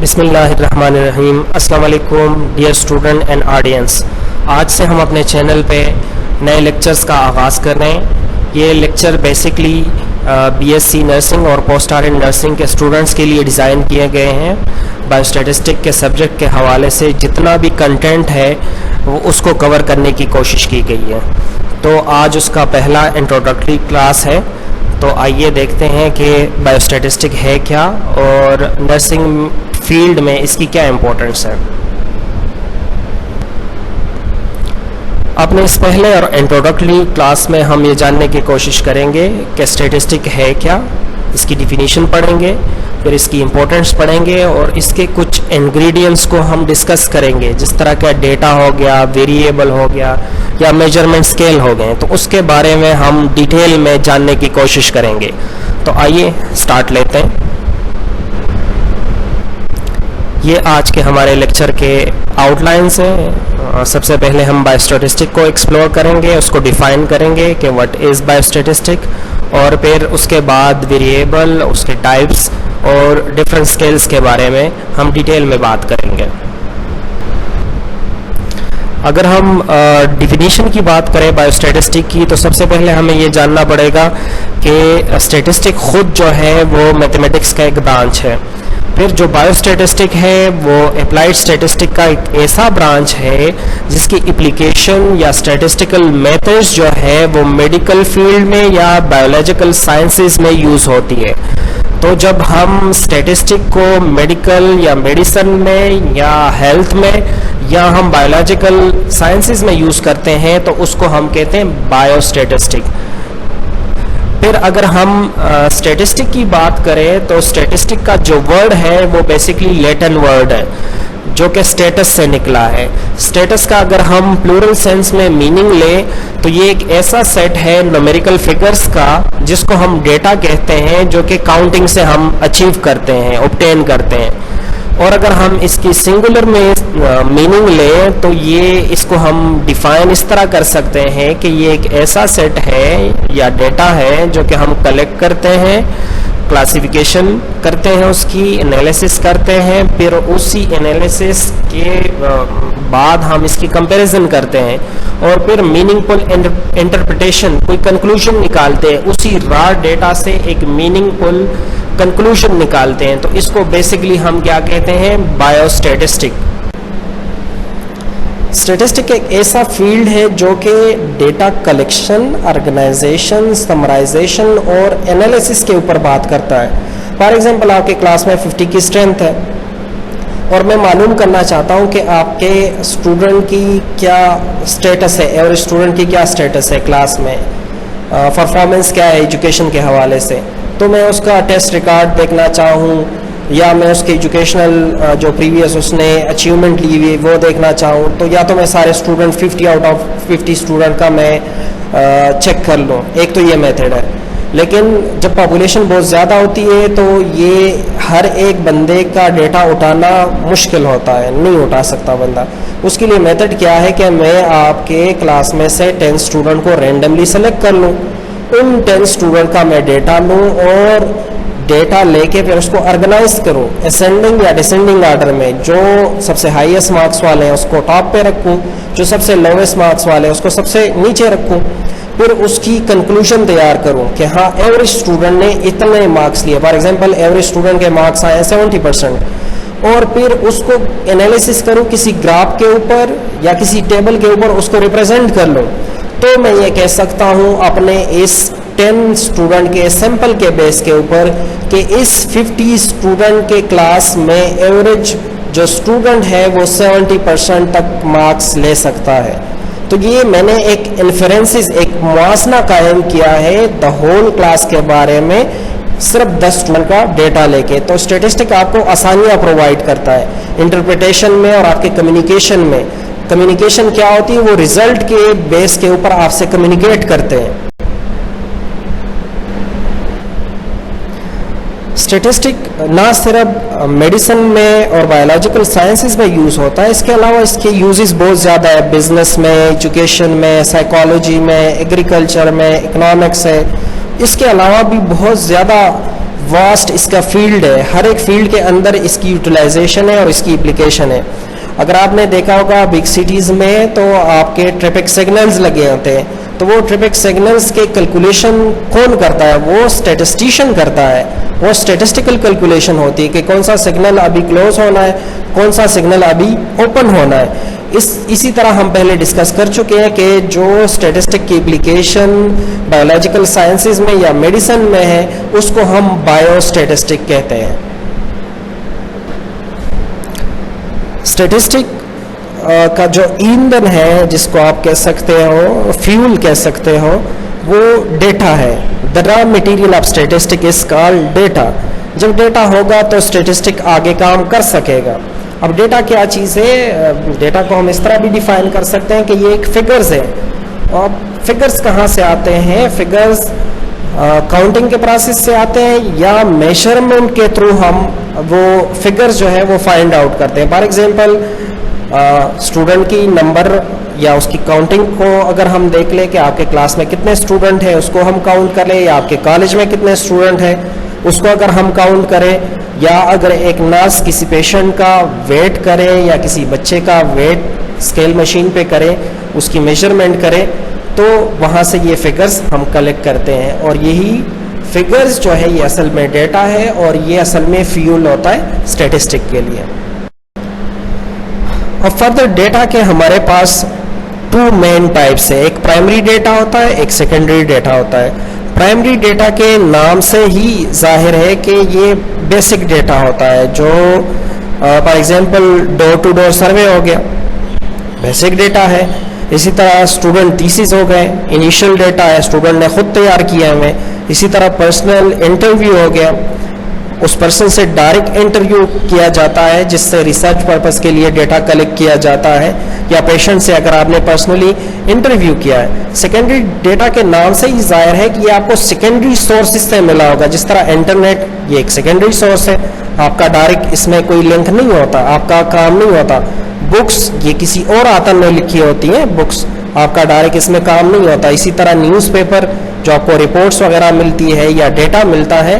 बिस्मिल्लाहिर्रहमानिर्रहीम। अस्सलाम वालेकुम डियर स्टूडेंट एंड ऑडियंस। आज से हम अपने चैनल पे नए लेक्चर्स का आगाज़ कर रहे हैं। ये लेक्चर बेसिकली बीएससी नर्सिंग और पोस्ट आर इन नर्सिंग के स्टूडेंट्स के लिए डिज़ाइन किए गए हैं। बायोस्टैटिस्टिक के सब्जेक्ट के हवाले से जितना भी कंटेंट है वो उसको कवर करने की कोशिश की गई है। तो आज उसका पहला इंट्रोडक्टरी क्लास है। तो आइए देखते हैं कि बायोस्टैटिस्टिक है क्या और नर्सिंग फील्ड में इसकी क्या इम्पोर्टेंस है। अपने इस पहले और इंट्रोडक्टरी क्लास में हम ये जानने की कोशिश करेंगे कि स्टैटिस्टिक है क्या, इसकी डिफिनीशन पढ़ेंगे, फिर इसकी इम्पोर्टेंस पढ़ेंगे और इसके कुछ इंग्रेडिएंट्स को हम डिस्कस करेंगे, जिस तरह का डेटा हो गया, वेरिएबल हो गया या मेजरमेंट स्केल हो गए, तो उसके बारे में हम डिटेल में जानने की कोशिश करेंगे। तो आइए स्टार्ट लेते हैं। ये आज के हमारे लेक्चर के आउटलाइंस हैं। सबसे पहले हम बायोस्टैटिस्टिक को एक्सप्लोर करेंगे, उसको डिफाइन करेंगे कि व्हाट इज़ बायोस्टैटिस्टिक, और फिर उसके बाद वेरिएबल, उसके टाइप्स और डिफरेंट स्केल्स के बारे में हम डिटेल में बात करेंगे। अगर हम डिफिनीशन की बात करें बायोस्टैटिस्टिक की, तो सबसे पहले हमें ये जानना पड़ेगा कि स्टैटिस्टिक खुद जो है वो मैथमेटिक्स का एक ब्रांच है। फिर जो बायोस्टैटिस्टिक है वो अप्लाइड स्टैटिस्टिक का एक ऐसा ब्रांच है जिसकी एप्लीकेशन या स्टैटिस्टिकल मेथड्स जो है वो मेडिकल फील्ड में या बायोलॉजिकल साइंसेस में यूज़ होती है। तो जब हम स्टैटिस्टिक को मेडिकल या मेडिसिन में या हेल्थ में या हम बायोलॉजिकल साइंसेस में यूज़ करते हैं तो उसको हम कहते हैं बायोस्टैटिस्टिक। फिर अगर हम स्टैटिस्टिक की बात करें तो स्टैटिस्टिक का जो वर्ड है वो बेसिकली लैटिन वर्ड है जो कि स्टेटस से निकला है। स्टेटस का अगर हम प्लूरल सेंस में मीनिंग लें तो ये एक ऐसा सेट है न्यूमेरिकल फिगर्स का जिसको हम डेटा कहते हैं, जो कि काउंटिंग से हम अचीव करते हैं, ऑब्टेन करते हैं। और अगर हम इसकी सिंगुलर में मीनिंग लें तो ये इसको हम डिफाइन इस तरह कर सकते हैं कि ये एक ऐसा सेट है या डेटा है जो कि हम कलेक्ट करते हैं, क्लासिफिकेशन करते हैं, उसकी एनालिसिस करते हैं, फिर उसी एनालिसिस के बाद हम इसकी कंपैरिजन करते हैं और फिर मीनिंगफुल इंटरप्रिटेशन, कोई कंक्लूजन निकालते हैं, उसी रॉ डेटा से एक मीनिंगफुल कंक्लूजन निकालते हैं। तो इसको बेसिकली हम क्या कहते हैं, बायोस्टैटिस्टिक। स्टैटिस्टिक एक ऐसा फील्ड है जो कि डेटा कलेक्शन, ऑर्गेनाइजेशन, समराइजेशन और एनालिसिस के ऊपर बात करता है। फॉर एग्जांपल आपके क्लास में 50 की स्ट्रेंथ है और मैं मालूम करना चाहता हूं कि आपके स्टूडेंट की क्या स्टेटस है, एवरेज स्टूडेंट की क्या स्टेटस है क्लास में, परफॉर्मेंस क्या है एजुकेशन के हवाले से। तो मैं उसका टेस्ट रिकॉर्ड देखना चाहूँ या मैं उसके एजुकेशनल जो प्रीवियस उसने अचीवमेंट ली हुई वो देखना चाहूँ, तो या तो मैं सारे स्टूडेंट 50 आउट ऑफ 50 स्टूडेंट का मैं चेक कर लूँ। एक तो ये मेथड है। लेकिन जब पॉपुलेशन बहुत ज़्यादा होती है तो ये हर एक बंदे का डेटा उठाना मुश्किल होता है, नहीं उठा सकता बंदा। उसके लिए मेथड क्या है कि मैं आपके क्लास में से 10 स्टूडेंट को रैंडमली सेलेक्ट कर लूँ, उन 10 स्टूडेंट का मैं डेटा लूँ और डेटा लेके फिर उसको ऑर्गेनाइज करूँ असेंडिंग या डिसेंडिंग ऑर्डर में। जो सबसे हाईएस्ट मार्क्स वाले हैं उसको टॉप पे रखूँ, जो सबसे लोवेस्ट मार्क्स वाले हैं उसको सबसे नीचे रखूँ। फिर उसकी कंक्लूजन तैयार करूँ कि हाँ एवरेज स्टूडेंट ने इतने मार्क्स लिए। फॉर एग्जांपल एवरेज स्टूडेंट के मार्क्स आए 70%, और फिर उसको एनालिसिस करूँ किसी ग्राफ के ऊपर या किसी टेबल के ऊपर, उसको रिप्रेजेंट कर लूँ। तो मैं ये कह सकता हूँ अपने इस 10 स्टूडेंट के सैंपल के बेस के ऊपर कि इस 50 स्टूडेंट के क्लास में एवरेज जो स्टूडेंट है वो 70% तक मार्क्स ले सकता है। तो ये मैंने एक इन्फरेंसेस, एक मुआसना कायम किया है द होल क्लास के बारे में सिर्फ 10 स्टूडेंट का डेटा लेके। तो स्टैटिस्टिक आपको आसानियाँ प्रोवाइड करता है इंटरप्रिटेशन में और आपके कम्युनिकेशन में। कम्युनिकेशन क्या होती है, वो रिजल्ट के बेस के ऊपर आपसे कम्युनिकेट करते हैं। स्टैटिस्टिक ना सिर्फ मेडिसिन में और बायोलॉजिकल साइंसेस में यूज़ होता है, इसके अलावा इसके यूजेस बहुत ज़्यादा है। बिजनेस में, एजुकेशन में, साइकोलॉजी में, एग्रीकल्चर में, इकोनॉमिक्स है। इसके अलावा भी बहुत ज़्यादा वास्ट इसका फील्ड है, हर एक फील्ड के अंदर इसकी यूटिलाइजेशन है और इसकी एप्लीकेशन है। अगर आपने देखा होगा बिग सिटीज़ में तो आपके ट्रैफिक सिग्नल्स लगे होते हैं, तो वो ट्रैफिक सिग्नल्स के कैलकुलेशन कौन करता है? वो स्टैटिस्टिशियन करता है। वो स्टैटिस्टिकल कैलकुलेशन होती है कि कौन सा सिग्नल अभी क्लोज होना है, कौन सा सिग्नल अभी ओपन होना है। इसी तरह हम पहले डिस्कस कर चुके हैं कि जो स्टैटिस्टिक की एप्लीकेशन बायोलॉजिकल साइंसेज में या मेडिसिन में है उसको हम बायोस्टैटिस्टिक कहते हैं। स्टैटिस्टिक का जो ईंधन है, जिसको आप कह सकते हो फ्यूल कह सकते हो, वो डेटा है। The raw material of statistic is called data. जब डेटा होगा तो स्टैटिस्टिक आगे काम कर सकेगा। अब डेटा क्या चीज़ है? डेटा को हम इस तरह भी डिफाइन कर सकते हैं कि ये एक फिगर्स है। और फिगर्स कहाँ से आते हैं? फिगर्स काउंटिंग के प्रोसेस से आते हैं या मेजरमेंट के थ्रू हम वो फिगर्स जो है वो फाइंड आउट करते हैं। फॉर एग्जांपल स्टूडेंट की नंबर या उसकी काउंटिंग को अगर हम देख लें कि आपके क्लास में कितने स्टूडेंट हैं उसको हम काउंट कर लें, या आपके कॉलेज में कितने स्टूडेंट हैं उसको अगर हम काउंट करें, या अगर एक नर्स किसी पेशेंट का वेट करे या किसी बच्चे का वेट स्केल मशीन पे करे, उसकी मेजरमेंट करे, तो वहाँ से ये फिगर्स हम कलेक्ट करते हैं। और यही फिगर्स जो है ये असल में डेटा है और ये असल में फ्यूल होता है स्टैटिस्टिक के लिए। और फर्दर डेटा के हमारे पास टू मेन टाइप्स है, एक प्राइमरी डेटा होता है, एक सेकेंडरी डेटा होता है। प्राइमरी डेटा के नाम से ही जाहिर है कि ये बेसिक डेटा होता है, जो for example door to door survey हो गया, बेसिक डेटा है। इसी तरह स्टूडेंट थीसिस हो गए, इनिशियल डेटा है, स्टूडेंट ने खुद तैयार किया है। इसी तरह पर्सनल इंटरव्यू हो गया, उस पर्सन से डायरेक्ट इंटरव्यू किया जाता है जिससे रिसर्च पर्पस के लिए डेटा कलेक्ट किया जाता है, या पेशेंट से अगर आपने पर्सनली इंटरव्यू किया है। सेकेंडरी डेटा के नाम से ही जाहिर है कि ये आपको सेकेंडरी सोर्सेज से मिला होगा। जिस तरह इंटरनेट ये एक सेकेंडरी सोर्स है, आपका डायरेक्ट इसमें कोई लिंक नहीं होता, आपका काम नहीं होता। बुक्स ये किसी और आतन में लिखी होती हैं, बुक्स आपका डायरेक्ट इसमें काम नहीं होता। इसी तरह न्यूज़पेपर जो आपको रिपोर्ट्स वगैरह मिलती है या डेटा मिलता है,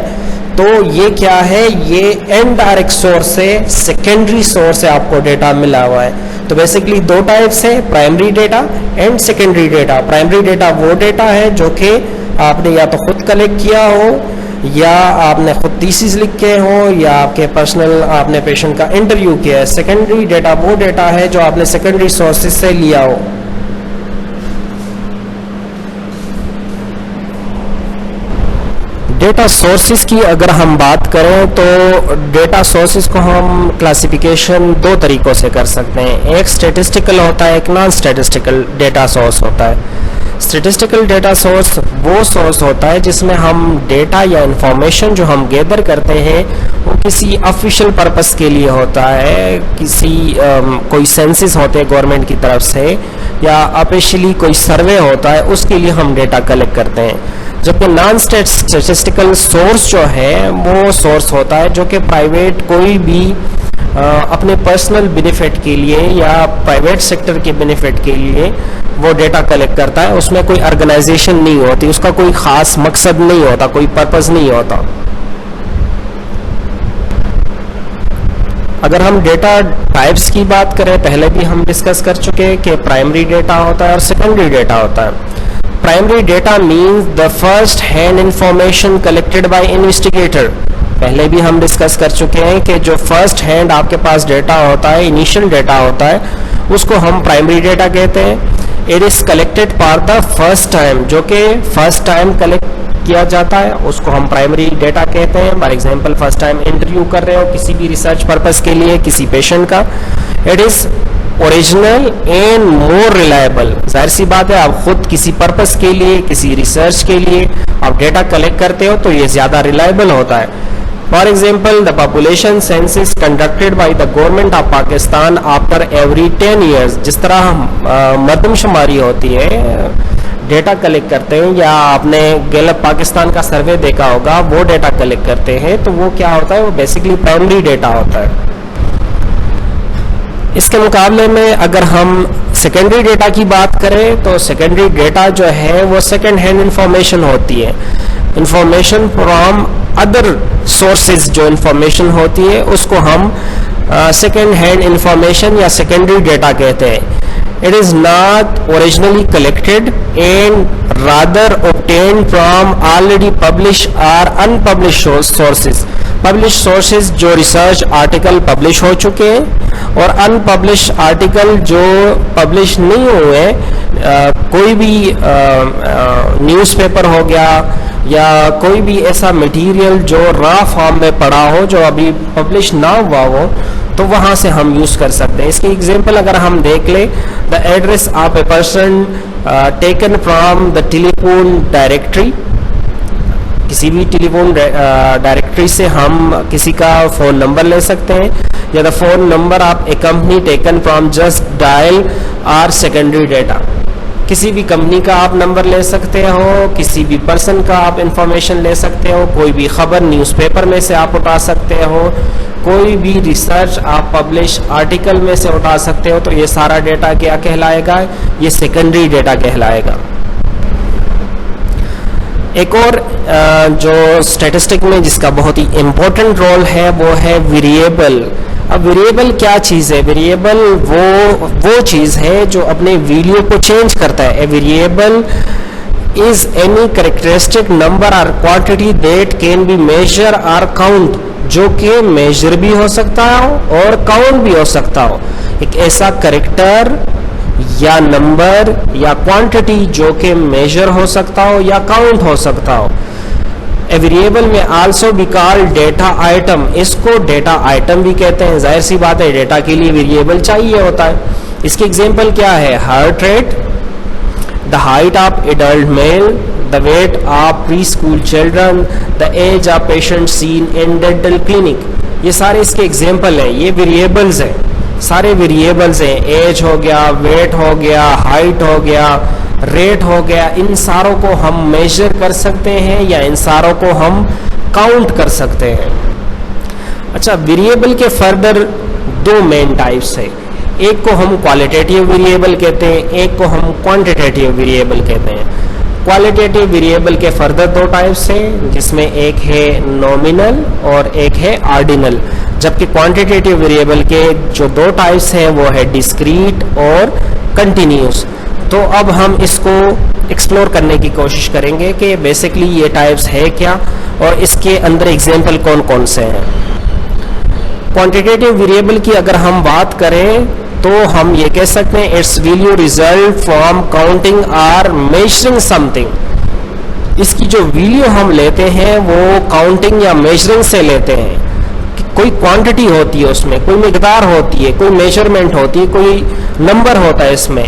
तो ये क्या है? ये इनडायरेक्ट सोर्स से, सेकेंडरी सोर्स से आपको डेटा मिला हुआ है। तो बेसिकली दो टाइप्स है, primary data and secondary data. Primary data वो डेटा है जो कि आपने या तो खुद कलेक्ट किया हो, या आपने खुद थीसिस लिखे हो, या आपके पर्सनल आपने पेशेंट का इंटरव्यू किया है। सेकेंडरी डेटा वो डेटा है जो आपने सेकेंडरी सोर्सेज से लिया हो। डेटा सोर्सेज की अगर हम बात करें तो डेटा सोर्सेज को हम क्लासिफिकेशन दो तरीक़ों से कर सकते हैं। एक स्टैटिस्टिकल होता है, एक नॉन स्टैटिस्टिकल डेटा सोर्स होता है। स्टैटिस्टिकल डेटा सोर्स वो सोर्स होता है जिसमें हम डेटा या इंफॉर्मेशन जो हम गैदर करते हैं वो किसी ऑफिशियल पर्पस के लिए होता है, किसी कोई सेंसस होते हैं गवर्नमेंट की तरफ से, या ऑफिशियली कोई सर्वे होता है, उसके लिए हम डेटा कलेक्ट करते हैं। जबकि नॉन स्टैटिस्टिकल सोर्स जो है वो सोर्स होता है जो कि प्राइवेट कोई भी अपने पर्सनल बेनिफिट के लिए या प्राइवेट सेक्टर के बेनिफिट के लिए वो डेटा कलेक्ट करता है। उसमें कोई ऑर्गेनाइजेशन नहीं होती, उसका कोई ख़ास मकसद नहीं होता, कोई पर्पस नहीं होता। अगर हम डेटा टाइप्स की बात करें, पहले भी हम डिस्कस कर चुके हैं कि प्राइमरी डेटा होता है और सेकेंडरी डेटा होता है। Primary data means the first hand information collected by investigator. पहले भी हम डिस्कस कर चुके हैं कि जो फर्स्ट हैंड आपके पास डेटा होता है, इनिशियल डेटा होता है, उसको हम प्राइमरी डेटा कहते हैं। It is collected for the first time, जो कि फर्स्ट टाइम कलेक्ट किया जाता है, उसको हम प्राइमरी डेटा कहते हैं। For example first time interview कर रहे हो किसी भी रिसर्च पर्पस के लिए किसी पेशेंट का, it is original and more reliable. जाहिर सी बात है, आप खुद किसी पर्पस के लिए, किसी रिसर्च के लिए आप डेटा कलेक्ट करते हो तो ये ज़्यादा रिलायबल होता है। For example the population census conducted by the government of Pakistan after every 10 years. जिस तरह मरदमशुमारी होती है, डेटा कलेक्ट करते हैं, या आपने गैलप पाकिस्तान का सर्वे देखा होगा, वो डेटा कलेक्ट करते हैं, तो वो क्या होता है? वो बेसिकली प्राइमरी डेटा होता है। इसके मुकाबले में अगर हम सेकेंडरी डेटा की बात करें तो सेकेंडरी डेटा जो है वो सेकेंड हैंड इंफॉर्मेशन होती है। इंफॉर्मेशन फ्रॉम अदर सोर्सेज जो इंफॉर्मेशन होती है उसको हम सेकेंड हैंड इंफॉर्मेशन या सेकेंडरी डेटा कहते हैं. It is not originally collected and rather obtained from already published or unpublished sources. Published sources जो research article publish हो चुके हैं और unpublished article जो publish नहीं हुए, कोई भी न्यूज़पेपर हो गया या कोई भी ऐसा मटेरियल जो रॉ फॉर्म में पड़ा हो जो अभी पब्लिश ना हुआ हो, तो वहाँ से हम यूज़ कर सकते हैं. इसकी एग्जांपल अगर हम देख लें, the address of a person taken from the telephone directory. किसी भी टेलीफोन डायरेक्टरी से हम किसी का फ़ोन नंबर ले सकते हैं, या the phone number of A company taken from just dial और सेकेंडरी डेटा. किसी भी कंपनी का आप नंबर ले सकते हो, किसी भी पर्सन का आप इंफॉर्मेशन ले सकते हो, कोई भी खबर न्यूज़पेपर में से आप उठा सकते हो, कोई भी रिसर्च आप पब्लिश आर्टिकल में से उठा सकते हो. तो ये सारा डेटा क्या कहलाएगा? ये सेकेंडरी डेटा कहलाएगा. एक और जो स्टैटिस्टिक में जिसका बहुत ही इम्पोर्टेंट रोल है वो है वेरिएबल. अब वेरिएबल क्या चीज़ है? वेरिएबल वो चीज़ है जो अपने वैल्यू को चेंज करता है. A variable is any characteristic number or quantity that can be measure or count, जो कि मेजर भी हो सकता हो और काउंट भी हो सकता हो. एक ऐसा कैरेक्टर या नंबर या क्वांटिटी जो कि मेजर हो सकता हो या काउंट हो सकता हो. ए वेरिएबल में also be called data item. इसको डेटा आइटम भी कहते हैं. जाहिर सी बात है, डेटा के लिए वेरिएबल चाहिए होता है. इसकी एग्जांपल क्या है? Heart rate, the height of adult male, the weight of preschool children, the age of patient seen in dental clinic. ये सारे इसके एग्जांपल हैं. ये वेरिएबल्स हैं, सारे वेरिएबल्स हैं. एज हो गया, वेट हो गया, हाइट हो गया, रेट हो गया. इन सारों को हम मेजर कर सकते हैं या इन सारों को हम काउंट कर सकते हैं. अच्छा, वेरिएबल के फर्दर दो मेन टाइप्स है. एक को हम क्वालिटेटिव वेरिएबल कहते हैं, एक को हम क्वांटिटेटिव वेरिएबल कहते हैं. क्वालिटेटिव वेरिएबल के फर्दर दो टाइप्स हैं, जिसमें एक है नॉमिनल और एक है ऑर्डिनल. जबकि क्वांटिटेटिव वेरिएबल के जो दो टाइप्स हैं वो है डिस्क्रीट और कंटिन्यूस. तो अब हम इसको एक्सप्लोर करने की कोशिश करेंगे कि बेसिकली ये टाइप्स है क्या और इसके अंदर एग्जाम्पल कौन कौन से हैं. क्वांटिटेटिव वेरिएबल की अगर हम बात करें तो हम ये कह सकते हैं it's value result from counting और मेजरिंग समथिंग. इसकी जो वैल्यू हम लेते हैं वो काउंटिंग या मेजरिंग से लेते हैं. कोई क्वांटिटी होती है, उसमें कोई मिकदार होती है, कोई मेजरमेंट होती है, कोई नंबर होता है इसमें.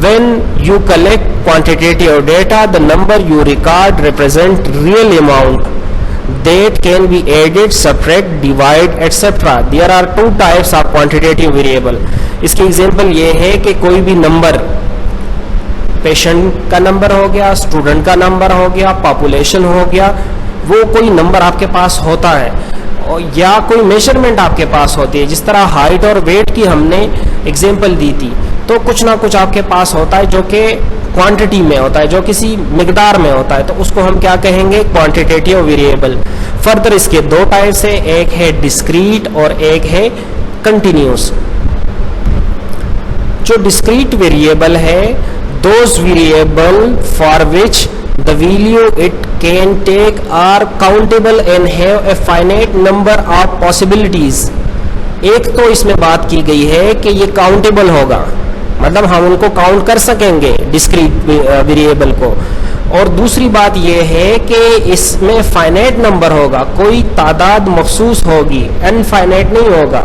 When you collect quantitative data, the number you record represent real amount that can be added, subtract, divide, etc. There are two types of quantitative variable. इसकी एग्जांपल ये है कि कोई भी नंबर, पेशेंट का नंबर हो गया, स्टूडेंट का नंबर हो गया, पॉपुलेशन हो गया, वो कोई नंबर आपके पास होता है या कोई मेजरमेंट आपके पास होती है. जिस तरह हाइट और वेट की हमने एग्जांपल दी थी, तो कुछ ना कुछ आपके पास होता है जो कि क्वांटिटी में होता है, जो किसी मिकदार में होता है, तो उसको हम क्या कहेंगे? Quantitative variable. फर्दर इसके दो टाइप्स है, एक है डिस्क्रीट और एक है कंटिन्यूस. जो डिस्क्रीट वेरिएबल है, those variable for which the value it can take are countable and have a finite number of possibilities. एक तो इसमें बात की गई है कि ये काउंटेबल होगा, मतलब हम उनको काउंट कर सकेंगे डिस्क्रीट वेरिएबल को. और दूसरी बात यह है कि इसमें फाइनाइट नंबर होगा, कोई तादाद मखसूस होगी, अनफाइनाइट नहीं होगा.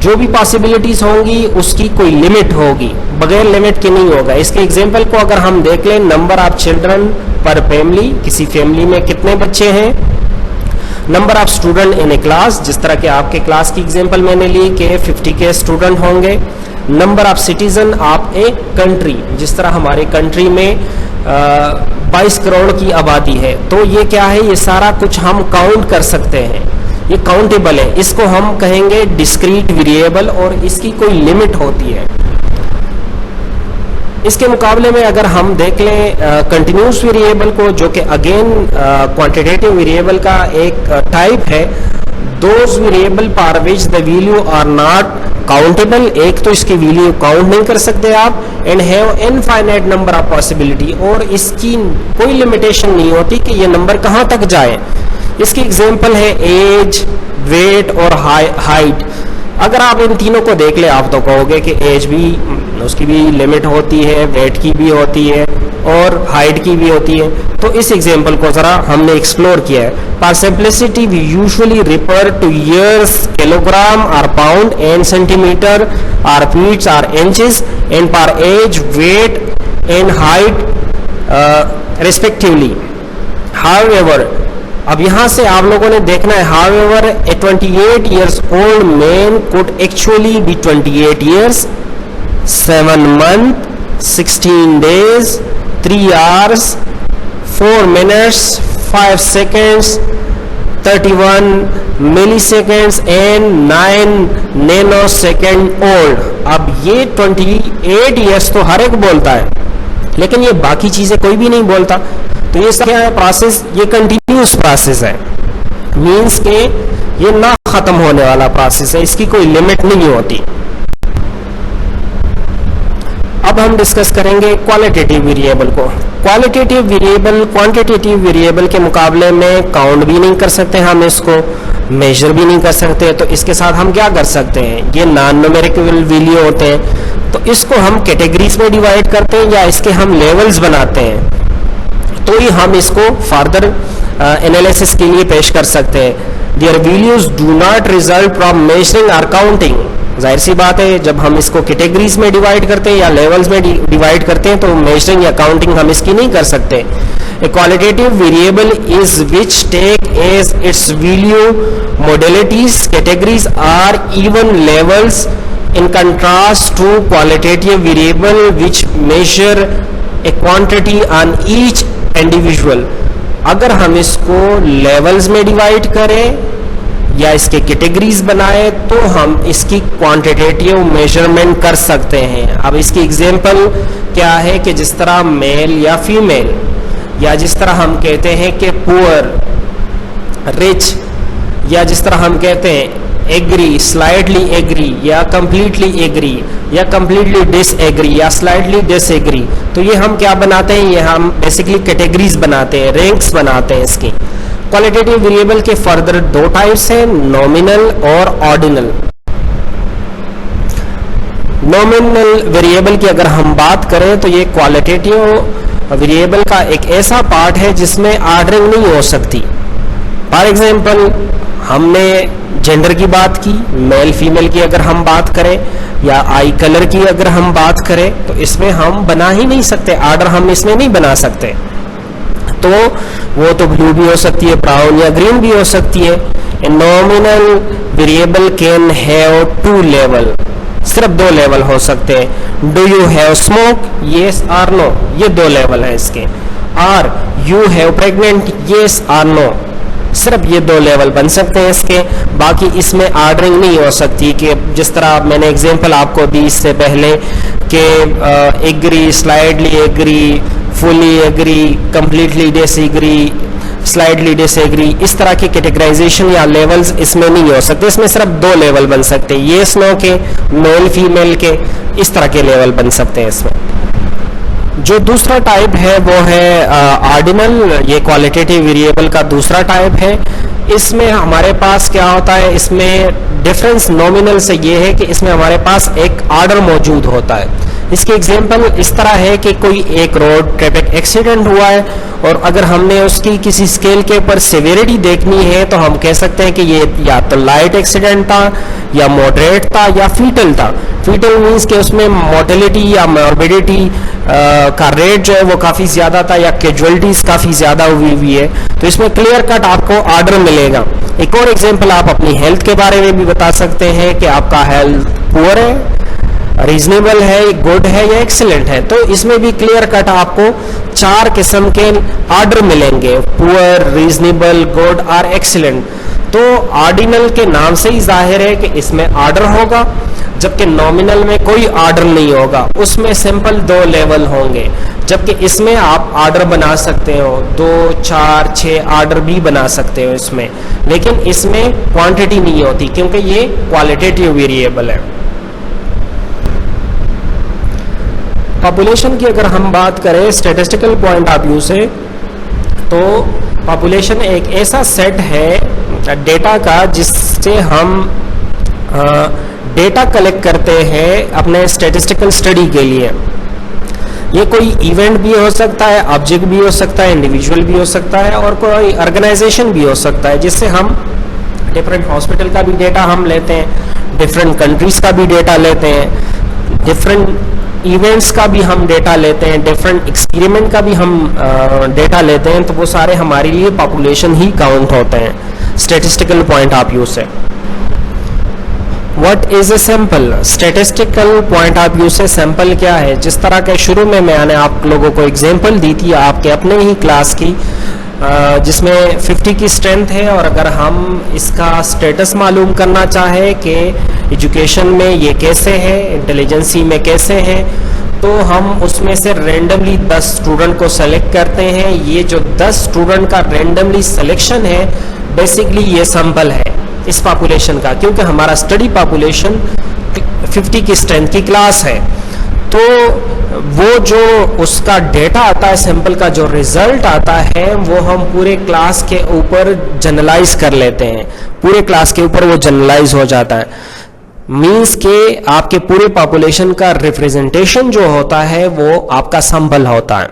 जो भी पॉसिबिलिटीज होंगी उसकी कोई लिमिट होगी, बगैर लिमिट के नहीं होगा. इसके एग्जांपल को अगर हम देख लें, नंबर ऑफ चिल्ड्रन पर फैमिली, किसी फैमिली में कितने बच्चे हैं. Number of student in A class, जिस तरह के आपके क्लास की एग्जांपल मैंने ली कि 50 के स्टूडेंट होंगे. Number of citizen of a country, जिस तरह हमारे कंट्री में 22 करोड़ की आबादी है, तो ये क्या है? ये सारा कुछ हम काउंट कर सकते हैं, ये काउंटेबल है. इसको हम कहेंगे डिस्क्रीट वेरिएबल और इसकी कोई लिमिट होती है. इसके मुकाबले में अगर हम देख लें कंटिन्यूस वेरिएबल को, जो कि अगेन क्वांटिटेटिव वेरिएबल का एक टाइप है, those variable for which the value are not countable, एक तो इसकी वैल्यू काउंट नहीं कर सकते आप, and have infinite number of possibility, और इसकी कोई लिमिटेशन नहीं होती कि ये नंबर कहाँ तक जाए। इसकी एग्जांपल है एज, वेट और हाइट। अगर आप इन तीनों को देख ले, आप तो कहोगे कि एज भी उसकी भी लिमिट होती है, वेट की भी होती है और हाइट की भी होती है। तो इस एग्जांपल को ज़रा हमने एक्सप्लोर किया है। For simplicity we usually refer to years, kilogram और पाउंड, एंड सेंटीमीटर और फीट्स और inches, and for age, weight and height respectively. However, अब यहाँ से आप लोगों ने देखना है, however a 28 years old man could actually be 28 years, 7 months, 16 days, 3 hours, 4 minutes, 5 seconds, 31 milliseconds and 9 nanosecond old। अब ये 28 years तो हर एक बोलता है, लेकिन ये बाकी चीजें कोई भी नहीं बोलता। तो ये क्या है प्रोसेस? ये कंटिन्यूस प्रोसेस है, मीन्स के ये ना खत्म होने वाला प्रोसेस है, इसकी कोई लिमिट नहीं होती। अब हम डिस्कस करेंगे क्वालिटेटिव वेरिएबल को। क्वालिटेटिव वेरिएबल क्वांटिटेटिव वेरिएबल के मुकाबले में काउंट भी नहीं कर सकते, हम इसको मेजर भी नहीं कर सकते। तो इसके साथ हम क्या कर सकते हैं? ये नॉन न्यूमेरिकल वैल्यू होते हैं, तो इसको हम कैटेगरीज में डिवाइड करते हैं या इसके हम लेवल्स बनाते हैं, तो ही हम इसको फर्दर एनालिसिस के लिए पेश कर सकते हैं। There values do not result from measuring और काउंटिंग। जाहिर सी बात है, जब हम इसको कैटेगरीज में डिवाइड करते हैं या लेवल्स में डिवाइड करते हैं, तो मेजरिंग या काउंटिंग हम इसकी नहीं कर सकते। A qualitative variable is which take as its value modalities, categories or even levels, in contrast to qualitative variable which measure a quantity on each individual। अगर हम इसको लेवल्स में डिवाइड करें या इसके कैटेगरीज बनाए तो हम इसकी क्वांटिटेटिव मेजरमेंट कर सकते हैं। अब इसकी एग्जांपल क्या है कि जिस तरह मेल या फीमेल, या जिस तरह हम कहते हैं कि पुअर, रिच, या जिस तरह हम कहते हैं एग्री, स्लाइटली एग्री, या कंप्लीटली एग्री, या कंप्लीटली डिसएग्री, या स्लाइटली डिसएग्री, तो ये हम क्या बनाते हैं? ये हम बेसिकली कैटेगरीज बनाते हैं, रैंक्स बनाते हैं इसकी। क्वालिटेटिव वेरिएबल के फर्दर दो टाइप्स हैं, नॉमिनल और ऑर्डिनल। नॉमिनल वेरिएबल की अगर हम बात करें तो ये क्वालिटेटिव वेरिएबल का एक ऐसा पार्ट है जिसमें ऑर्डरिंग नहीं हो सकती। फॉर एग्जाम्पल, हमने जेंडर की बात की, मेल फीमेल की अगर हम बात करें, या आई कलर की अगर हम बात करें, तो इसमें हम बना ही नहीं सकते, ऑर्डर हम इसमें नहीं बना सकते। तो वो तो ब्लू भी हो सकती है, ब्राउन या ग्रीन भी हो सकती है। A nominal variable can have 2 level, सिर्फ 2 लेवल हो सकते हैं। Do you have smoke, yes और नो, ये 2 लेवल है इसके। और यू हैव प्रेग्नेंट, येस और नो, सिर्फ ये 2 लेवल बन सकते हैं इसके। बाकी इसमें ऑर्डरिंग नहीं हो सकती कि जिस तरह मैंने एग्जांपल आपको दी इससे पहले कि agree, slightly agree, fully agree, completely disagree, slightly disagree, इस तरह की कैटेगराइजेशन या लेवल्स इसमें नहीं हो सकते। इसमें सिर्फ 2 लेवल बन सकते हैं, येस नो के, मेल फीमेल के, इस तरह के लेवल बन सकते हैं इसमें। जो दूसरा टाइप है वो है ऑर्डिनल, ये क्वालिटेटिव वेरिएबल का दूसरा टाइप है। इसमें हमारे पास क्या होता है? इसमें डिफरेंस नॉमिनल से ये है कि इसमें हमारे पास एक ऑर्डर मौजूद होता है। इसकी एग्जांपल इस तरह है कि कोई एक रोड ट्रैफिक एक्सीडेंट हुआ है, और अगर हमने उसकी किसी स्केल के ऊपर सिवियरिटी देखनी है तो हम कह सकते हैं कि ये या तो लाइट एक्सीडेंट था, या मॉडरेट था, या फीटल था। फीटल मीन्स कि उसमें मोर्टेलिटी या मॉर्बिडिटी का रेट जो है वो काफ़ी ज़्यादा था, या कैजुअलिटीज़ काफ़ी ज़्यादा हुई है। तो इसमें क्लियर कट आपको ऑर्डर मिलेगा। एक और एग्जांपल आप अपनी हेल्थ के बारे में भी बता सकते हैं कि आपका हेल्थ पुअर है, रीजनेबल है, गुड है या एक्सीलेंट है। तो इसमें भी क्लियर कट आपको 4 किस्म के ऑर्डर मिलेंगे, पुअर, रीजनेबल, गुड और एक्सीलेंट। तो ऑर्डिनल के नाम से ही जाहिर है कि इसमें ऑर्डर होगा। जबकि नॉमिनल में कोई ऑर्डर नहीं होगा, उसमें सिंपल 2 लेवल होंगे, जबकि इसमें आप ऑर्डर बना सकते हो, 2, 4, 6 ऑर्डर भी बना सकते हो इसमें, लेकिन इसमें क्वांटिटी नहीं होती क्योंकि ये क्वालिटेटिव वेरिएबल है। पॉपुलेशन की अगर हम बात करें स्टैटिस्टिकल पॉइंट ऑफ व्यू से, तो पॉपुलेशन एक ऐसा सेट है डेटा का जिससे हम डेटा कलेक्ट करते हैं अपने स्टैटिस्टिकल स्टडी के लिए। ये कोई इवेंट भी हो सकता है, ऑब्जेक्ट भी हो सकता है, इंडिविजुअल भी हो सकता है, और कोई ऑर्गेनाइजेशन भी हो सकता है, जिससे हम डिफरेंट हॉस्पिटल का भी डेटा हम लेते हैं, डिफरेंट कंट्रीज का भी डेटा लेते हैं, डिफरेंट इवेंट्स का भी हम डेटा लेते हैं, डिफरेंट एक्सपेरिमेंट का भी हम डेटा लेते हैं। तो वो सारे हमारे लिए पॉपुलेशन ही काउंट होते हैं स्टैटिस्टिकल पॉइंट ऑफ व्यू से। What is a sample? Statistical point of view से सैंपल क्या है? जिस तरह के शुरू में मैंने आप लोगों को एग्जांपल दी थी आपके अपने ही क्लास की, जिसमें 50 की स्ट्रेंथ है, और अगर हम इसका स्टेटस मालूम करना चाहे कि एजुकेशन में ये कैसे है, इंटेलिजेंसी में कैसे है, तो हम उसमें से रेंडमली 10 स्टूडेंट को सेलेक्ट करते हैं। ये जो 10 स्टूडेंट का रेंडमली सिलेक्शन है, बेसिकली ये सैंपल है इस पॉपुलेशन का, क्योंकि हमारा स्टडी पॉपुलेशन 50 की स्ट्रेंथ की क्लास है। तो वो जो उसका डेटा आता है, सैंपल का जो रिजल्ट आता है, वो हम पूरे क्लास के ऊपर जनरलाइज कर लेते हैं, पूरे क्लास के ऊपर वो जनरलाइज हो जाता है। मीन्स के आपके पूरे पॉपुलेशन का रिप्रेजेंटेशन जो होता है वो आपका सैंपल होता है।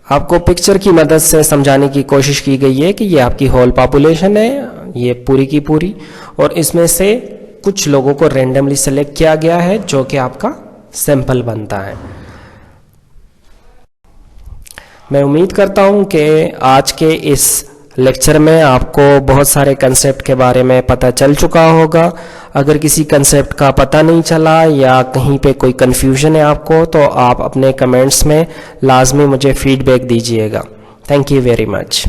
आपको पिक्चर की मदद से समझाने की कोशिश की गई है कि ये आपकी होल पॉपुलेशन है, ये पूरी की पूरी, और इसमें से कुछ लोगों को रेंडमली सेलेक्ट किया गया है जो कि आपका सैंपल बनता है। मैं उम्मीद करता हूं कि आज के इस लेक्चर में आपको बहुत सारे कंसेप्ट के बारे में पता चल चुका होगा। अगर किसी कंसेप्ट का पता नहीं चला या कहीं पे कोई कन्फ्यूजन है आपको, तो आप अपने कमेंट्स में लाजमी मुझे फीडबैक दीजिएगा। Thank you very much.